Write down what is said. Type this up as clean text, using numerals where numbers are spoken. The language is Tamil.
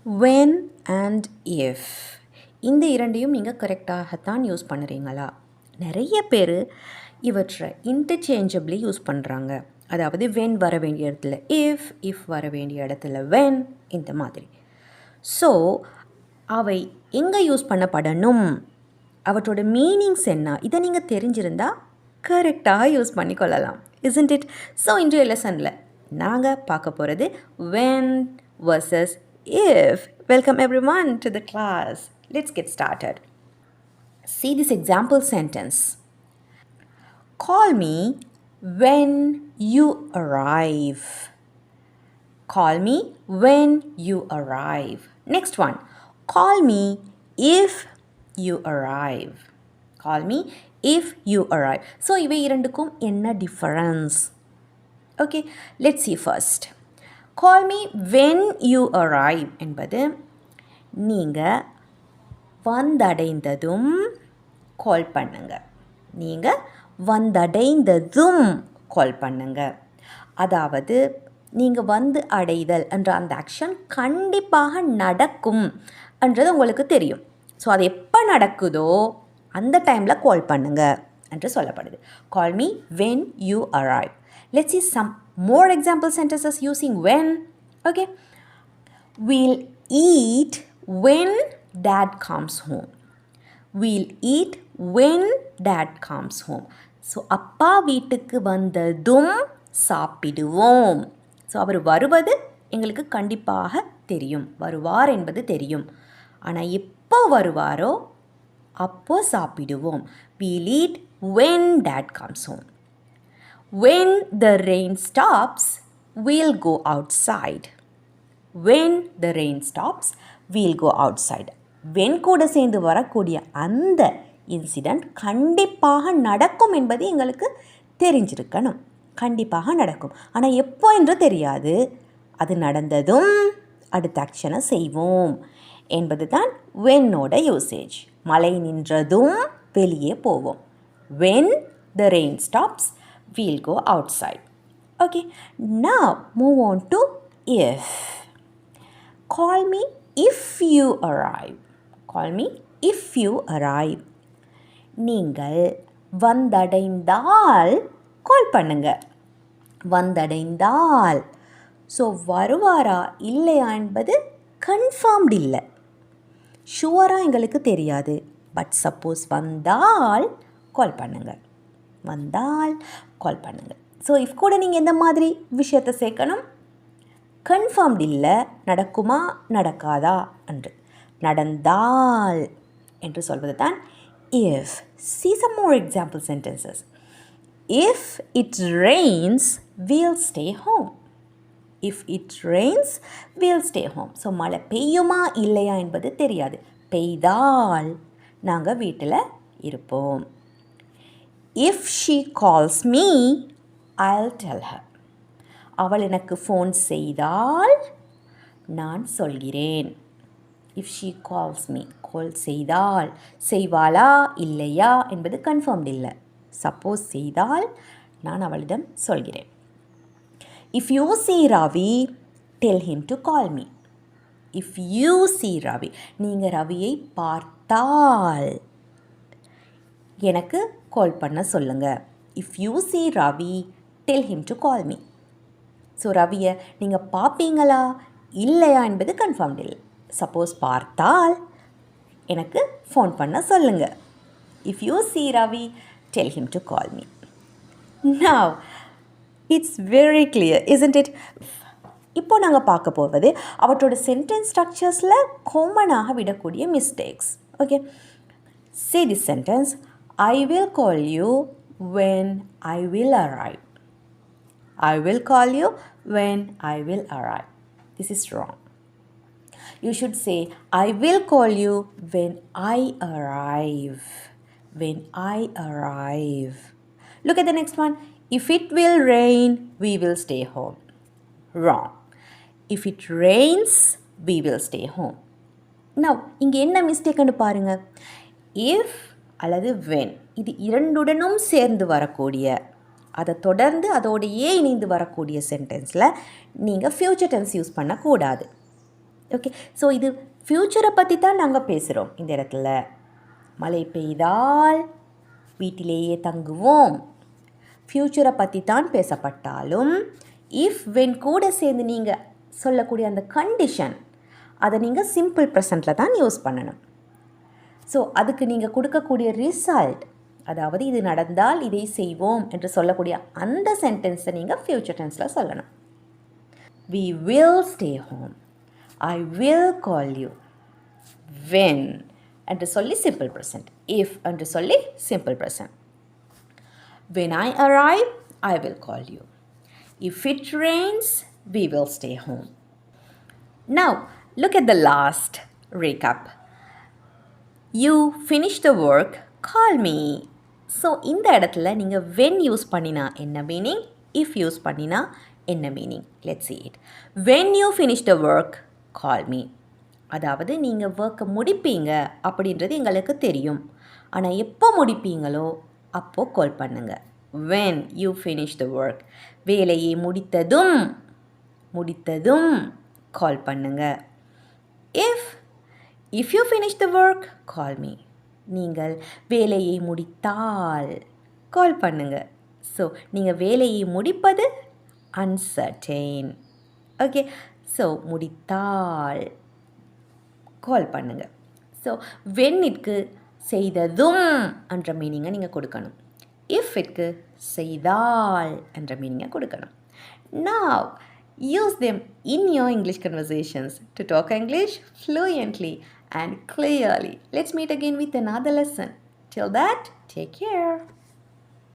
when and if இந்த இரண்டையும் நீங்கள் கரெக்டாகத்தான் யூஸ் பண்ணுறீங்களா? நிறைய பேர் இவற்றை இன்டர்சேஞ்சபிளி யூஸ் பண்ணுறாங்க. அதாவது வென் வர வேண்டிய இடத்துல இஃப் வர வேண்டிய இடத்துல வென், இந்த மாதிரி. ஸோ அவை எங்கே யூஸ் பண்ணப்படணும், அவற்றோட மீனிங்ஸ் என்ன, இதை நீங்கள் தெரிஞ்சிருந்தால் கரெக்டாக யூஸ் பண்ணிக்கொள்ளலாம். isn't it? ஸோ இன்றைய லெசனில் நாங்கள் பார்க்க போகிறது when versus if. Welcome everyone to the class. Let's get started. See this example sentence. Call me when you arrive. Call me when you arrive. Next one. Call me if you arrive. Call me if you arrive. So இவை இரண்டுக்கும் என்ன difference? Okay, let's see first. Call me when you arrive என்பது நீங்கள் வந்தடைந்ததும் கால் பண்ணுங்க. நீங்கள் வந்தடைந்ததும் கால் பண்ணுங்க. அதாவது நீங்கள் வந்து அடைதல் என்ற அந்த ஆக்ஷன் கண்டிப்பாக நடக்கும் என்றது உங்களுக்கு தெரியும். ஸோ அது எப்போ நடக்குதோ அந்த டைமில் கால் பண்ணுங்க என்று சொல்லப்படுது. Call me when you arrive. Let's see some more example sentences using when. Okay. We'll eat when dad comes home. We'll eat when dad comes home. So அப்பா வீட்டுக்கு வந்ததும் சாப்பிடுவோம். ஸோ அவர் வருவது எங்களுக்கு கண்டிப்பாக தெரியும், வருவார் என்பது தெரியும். ஆனால் எப்போ வருவாரோ அப்போ சாப்பிடுவோம். We'll eat when dad comes home. When the rain stops, we'll go outside. When the rain stops, we'll go outside. When கூட சேர்ந்து வரக்கூடிய அந்த இன்சிடெண்ட் கண்டிப்பாக நடக்கும் என்பது எங்களுக்கு தெரிஞ்சிருக்கணும். கண்டிப்பாக நடக்கும், ஆனால் எப்போ என்று தெரியாது. அது நடந்ததும் அடுத்த ஆக்ஷனை செய்வோம் என்பது தான் வென்னோட யூசேஜ். மழை நின்றதும் வெளியே போவோம். When the rain stops, we'll go outside. Okay, now move on to if. Call me if you arrive. Call me if you arrive. நீங்கள் வந்தடைந்தால் கால் பண்ணுங்க. வந்தடைந்தால். ஸோ வருவாரா இல்லையா என்பது கன்ஃபார்ம்டு இல்லை, ஷுவராக எங்களுக்கு தெரியாது. பட் சப்போஸ் வந்தால் கால் பண்ணுங்கள். வந்தால் கால் பண்ணுங்கள். ஸோ இஃப் கூட நீங்கள் எந்த மாதிரி விஷயத்தை சேர்க்கணும்? கன்ஃபார்ம்டு இல்லை, நடக்குமா நடக்காதா என்று. நடந்தால் என்று சொல்வது தான் if. See some more example sentences. If it rains, we'll stay home. If it rains, we'll stay home. So மழை பெய்யுமா இல்லையா என்பது தெரியாது. பெய்தால் நாங்கள் வீட்டில் இருப்போம். If she calls me, I'll tell her. அவள் எனக்கு ஃபோன் செய்தால் நான் சொல்கிறேன். If she calls me, கால் செய்தால், செய்வாளா இல்லையா என்பது கன்ஃபார்ம்டு இல்லை. சப்போஸ் செய்தால் நான் அவளிடம் சொல்கிறேன். If you see Ravi, tell him to call me. If you see Ravi, நீங்கள் ரவியை பார்த்தால் எனக்கு கால் பண்ண சொல்லுங்கள். If you see Ravi, tell him to call me. So ரவியை நீங்கள் பார்ப்பீங்களா இல்லையா என்பது கன்ஃபார்ம்டு இல்லை. சப்போஸ் பார்த்தால் எனக்கு ஃபோன் பண்ண சொல்லுங்கள். If you see Ravi, tell him to call me. Now, it's very clear, isn't it? இப்போ நாங்கள் பார்க்க போவது அவற்றோட சென்டென்ஸ் ஸ்ட்ரக்சர்ஸில் காமனாக விடக்கூடிய mistakes. Okay, say this sentence. I will call you when I will arrive. I will call you when I will arrive. This is wrong. You should say, I will call you when I arrive. When I arrive. Look at the next one. If it will rain, we will stay home. Wrong. If it rains, we will stay home. Now, இங்கே என்ன மிஸ்டேக்னு பாருங்க. If அல்லது when இது இரண்டுடனும் சேர்ந்து வரக்கூடிய, அதை தொடர்ந்து அதோடையே இணைந்து வரக்கூடிய சென்டென்ஸில் நீங்கள் ஃப்யூச்சர் டென்ஸ் யூஸ் பண்ணக்கூடாது. ஓகே, ஸோ இது ஃப்யூச்சரை பற்றி தான் நாங்கள் பேசுகிறோம் இந்த இடத்துல. மழை பெய்தால் வீட்டிலேயே தங்குவோம். ஃப்யூச்சரை பற்றி தான் பேசப்பட்டாலும் இஃப் வென் கூட சேர்ந்து நீங்கள் சொல்லக்கூடிய அந்த கண்டிஷன் அதை நீங்கள் சிம்பிள் ப்ரெசண்ட்டில் தான் யூஸ் பண்ணணும். ஸோ அதுக்கு நீங்கள் கொடுக்கக்கூடிய ரிசல்ட், அதாவது இது நடந்தால் இதை செய்வோம் என்று சொல்லக்கூடிய அந்த சென்டென்ஸை நீங்கள் ஃப்யூச்சர் டென்ஸில் சொல்லணும். We will stay home. I will call you. When என்று சொல்லி சிம்பிள் ப்ரெசன்ட். If என்று சொல்லி simple present. When I arrive, I will call you. If it rains, we will stay home. Now, look at the last recap. You finish the work, call me. So இந்த இடத்துல நீங்கள் when யூஸ் பண்ணினா என்ன மீனிங், if யூஸ் பண்ணினா என்ன meaning? Let's see it. When you finish the work, call me. அதாவது நீங்கள் ஒர்க்கை முடிப்பீங்க அப்படின்றது எங்களுக்கு தெரியும். ஆனால் எப்போ முடிப்பீங்களோ அப்போது கால் பண்ணுங்கள். When you finish the work, வேலையை முடித்ததும் கால் பண்ணுங்கள். If you finish the work, call me. நீங்கள் வேலையை முடித்தால் கால் பண்ணுங்கள். ஸோ நீங்கள் வேலையை முடிப்பது uncertain. ஓகே, ஸோ முடித்தால் கால் பண்ணுங்கள். ஸோ வென்னிற்கு செய்ததும் என்ற மீனிங்கை நீங்கள் கொடுக்கணும். இஃப்க்கு செய்தால் என்ற மீனிங்கை கொடுக்கணும். Now, use them in your English conversations to talk English fluently and clearly. Let's meet again with another lesson. Till that, take care.